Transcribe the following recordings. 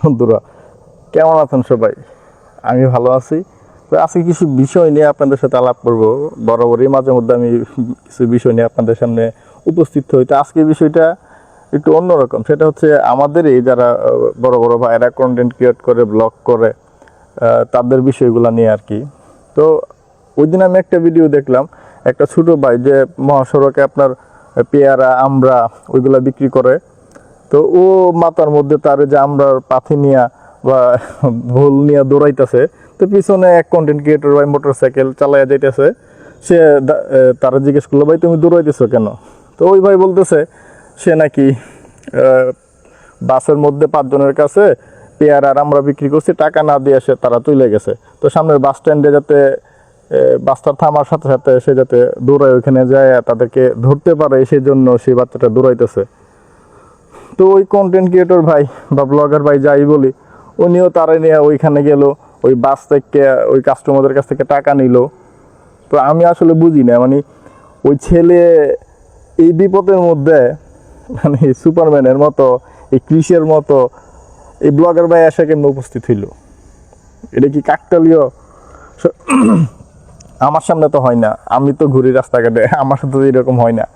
বন্ধুরা, কেমন আছেন সবাই? আমি ভালো আছি। তো আজকে কিছু বিষয় নিয়ে আপনাদের সাথে আলাপ করব। বরাবরই মাঝে মধ্যে আমি কিছু বিষয় নিয়ে আপনাদের সামনে উপস্থিত হই। তো আজকের বিষয়টা একটু অন্যরকম। সেটা হচ্ছে আমাদের এই যারা বড় বড় ভাইরা কন্টেন্ট ক্রিয়েট করে, ব্লগ করে, তাদের বিষয়গুলো নিয়ে আর কি। তো ওই দিন আমি একটা ভিডিও দেখলাম, একটা ছোট ভাই যে মহাসড়কে আপনার পেয়ারা, আমড়া ওইগুলা বিক্রি করে। তো ও মাথার মধ্যে তার যে আমরা পাথি নিয়া বা ভুল নিয়ে দৌড়াইতেছে। তো পিছনে এক কন্টেন্ট ক্রিয়েটর ভাই মোটরসাইকেল চালাইয়া যাইতেছে। সে তারা জিজ্ঞেস করলো, ভাই তুমি দৌড়াইতেছো কেন? তো ওই ভাই বলতেছে সে নাকি বাসের মধ্যে 5 জনের কাছে পেয়ার আর আমরা বিক্রি করছি, টাকা না দিয়ে সে তারা চলে গেছে। তো সামনের বাস স্ট্যান্ডে যাতে বাসটা থামার সাথে সাথে সে যাতে দৌড়ায় ওইখানে যায় তাদেরকে ধরতে পারে, সেই জন্য সেই বাচ্চাটা দৌড়াইতেছে। তো ওই কন্টেন্ট ক্রিয়েটর ভাই বা ব্লগার ভাই যাই বলি, উনিও তারা নিয়ে ওইখানে গেল, ওই বাস থেকে ওই কাস্টমারদের কাছ থেকে টাকা নিল। তো আমি আসলে বুঝি না, মানে ওই ছেলে এই বিপদের মধ্যে মানে সুপারম্যানের মতো, এই ক্রিসের মতো এই ব্লগার ভাই এসে কেমন উপস্থিত হইল? এটা কি কাকতালীয়? আমার সামনে তো হয় না, আমি তো ঘুরি রাস্তাঘাটে, আমার সাথে তো এরকম হয় না।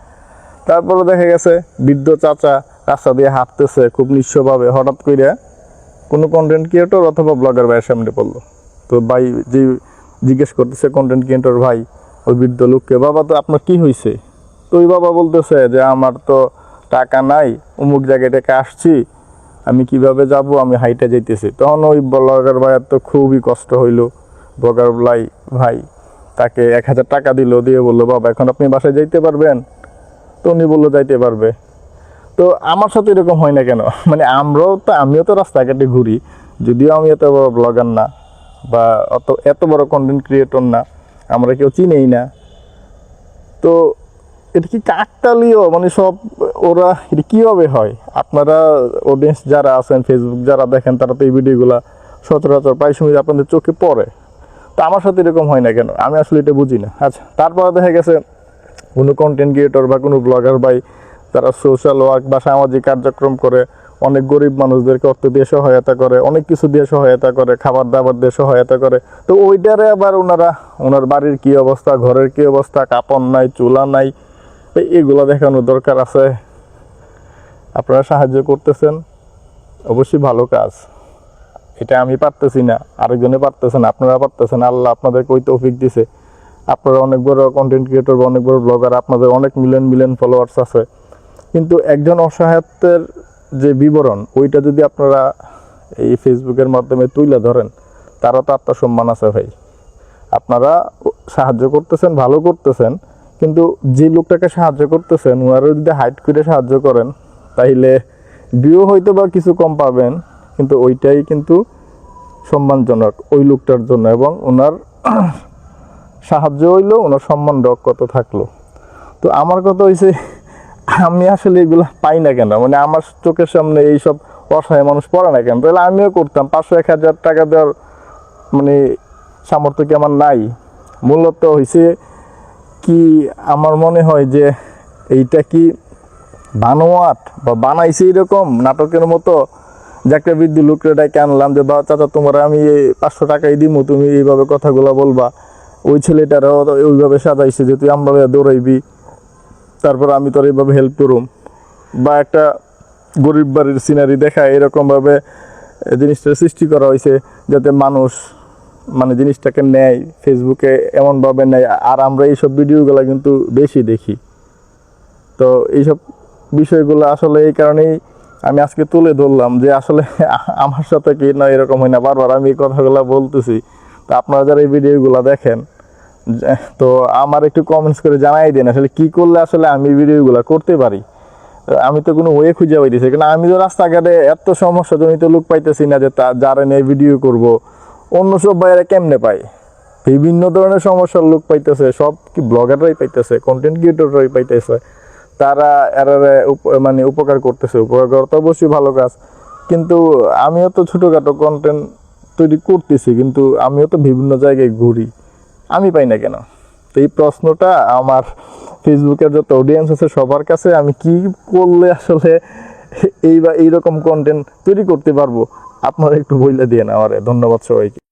তারপরে দেখা গেছে বৃদ্ধ চাচা রাস্তা দিয়ে হাঁটতেছে খুব নিঃস্বভাবে, হঠাৎ করে কোনো কন্টেন্ট ক্রিয়েটর অথবা ব্লগার ভাইয়ের সামনে পড়লো। তো ভাই যে জিজ্ঞেস করতেছে কন্টেন্ট ক্রিয়েটর ভাই ওই বৃদ্ধ লোককে, বাবা তো আপনার কি হয়েছে? তো ওই বাবা বলতেছে যে আমার তো টাকা নাই, অমুক জায়গায় থেকে আসছি, আমি কিভাবে যাব, আমি হাইটে যাইতেছি। তখন ওই ব্লগার ভাইয়ের তো খুবই কষ্ট হইলো। ব্লগার ভাই তাকে 1000 টাকা দিল, দিয়ে বললো, বাবা এখন আপনি বাসায় যাইতে পারবেন? তো উনি বললো যাইতে পারবে। তো আমার সাথে এরকম হয় না কেন? মানে আমিও তো রাস্তাঘাটে ঘুরি, যদিও আমি এত বড় ব্লগার না বা এত বড় কন্টেন্ট ক্রিয়েটর না, আমরা কেউ চিনেই না। তো এটা কি কাকতালীয়? মানে সব ওরা এটা কীভাবে হয়? আপনারা অডিয়েন্স যারা আছেন, ফেসবুক যারা দেখেন, তারা তো এই ভিডিওগুলো সচরাচর প্রায় সময় আপনাদের চোখে পড়ে। তো আমার সাথে এরকম হয় না কেন? আমি আসলে এটা বুঝি না। আচ্ছা, তারপরে দেখা গেছে কোনো কন্টেন্ট ক্রিয়েটর বা কোনো ব্লগার ভাই তারা সোশ্যাল ওয়ার্ক বা সামাজিক কার্যক্রম করে, অনেক গরিব মানুষদেরকে অর্থ দিয়ে সহায়তা করে, অনেক কিছু দিয়ে সহায়তা করে, খাবার দাবার দিয়ে সহায়তা করে। তো ওইটারে আবার ওনার বাড়ির কী অবস্থা, ঘরের কী অবস্থা, কাপড় নাই, চুলা নাই, এগুলো দেখানোর দরকার আছে? আপনারা সাহায্য করতেছেন, অবশ্যই ভালো কাজ। এটা আমি পারতেছি না, আরেকজনে পারতেছেন, আপনারা পারতেছেন, আল্লাহ আপনাদেরকে ওই তৌফিক দিছে। আপনারা অনেক বড় কন্টেন্ট ক্রিয়েটর বা অনেক বড় ব্লগার, আপনাদের অনেক মিলিয়ন ফলোয়ার্স আছে। কিন্তু একজন অসহায়ত্বের যে বিবরণ, ওইটা যদি আপনারা এই ফেসবুকের মাধ্যমে তুলে ধরেন, তারা তো আত্মসম্মান আছে ভাই। আপনারা সাহায্য করতেছেন, ভালো করতেছেন, কিন্তু যে লোকটাকে সাহায্য করতেছেন ওনারও যদি হাইট করে সাহায্য করেন, তাইলে ভিউ হয়তো বা কিছু কম পাবেন, কিন্তু ওইটাই কিন্তু সম্মানজনক ওই লোকটার জন্য, এবং ওনার সাহায্য হইলো, ওনার সম্মানটাও কত থাকলো। তো আমার কথা হয়েছে, আমি আসলে এগুলো পাই না কেন? মানে আমার চোখের সামনে এইসব অসহায় মানুষ পড়ে না কেন? তাহলে আমিও করতাম। 500-1000 টাকা দেওয়ার মানে সামর্থ্য কি আমার নাই? মূলত হয়েছে কি, আমার মনে হয় যে এইটা কি বানোয়াট বা বানাইছে এরকম নাটকের মতো, যে একটা বৃদ্ধ লোকরে ডাকে আনলাম যে, বা চাচা তোমার আমি 500 টাকাই দিমু, তুমি এইভাবে কথাগুলো বলবা। ওই ছেলেটারও ওইভাবে সাজাইছে যে তুই আমরা দৌড়াইবি, তারপর আমি তোর এইভাবে হেল্প করুম। বা একটা গরিব বাড়ির সিনারি দেখা, এরকমভাবে জিনিসটা সৃষ্টি করা হয়েছে যাতে মানুষ মানে জিনিসটাকে নেয়, ফেসবুকে এমনভাবে নেয়। আর আমরা এইসব ভিডিওগুলো কিন্তু বেশি দেখি। তো এইসব বিষয়গুলো আসলে এই কারণেই আমি আজকে তুলে ধরলাম যে আসলে আমার সাথে কি না এরকম হয় না? বারবার আমি এই কথাগুলো বলতেছি। তো আপনারা যারা এই ভিডিওগুলো দেখেন, তো আমার একটু কমেন্টস করে জানাই দেন আসলে কি করলে আসলে আমি ভিডিওগুলো করতে পারি। আমি তো কোনো ওয়ে খুঁজে পাইতেছি, কারণ আমি তো রাস্তাঘাটে এত সমস্যা জনিত লোক পাইতেছি না যে যারা নিয়ে ভিডিও করব। অন্য সব বাইরে কেমনে পাই? বিভিন্ন ধরনের সমস্যার লোক পাইতেছে, সব কি ব্লগাররাই পাইতেছে, কন্টেন্ট ক্রিয়েটররাই পাইতেছে। তারা এরারে মানে উপকার করতেছে, উপকার করা তো অবশ্যই ভালো কাজ। কিন্তু আমিও তো ছোটোখাটো কন্টেন্ট তৈরি করতেছি, কিন্তু আমিও তো বিভিন্ন জায়গায় ঘুরি, আমি পাই না কেন? তো এই প্রশ্নটা আমার ফেসবুকের যত অডিয়েন্স আছে সবার কাছে, আমি কি করলে আসলে এইরকম কন্টেন্ট তৈরি করতে পারবো, আপনারা একটু বইলা দিয়ে আমারে। ধন্যবাদ সবাইকে।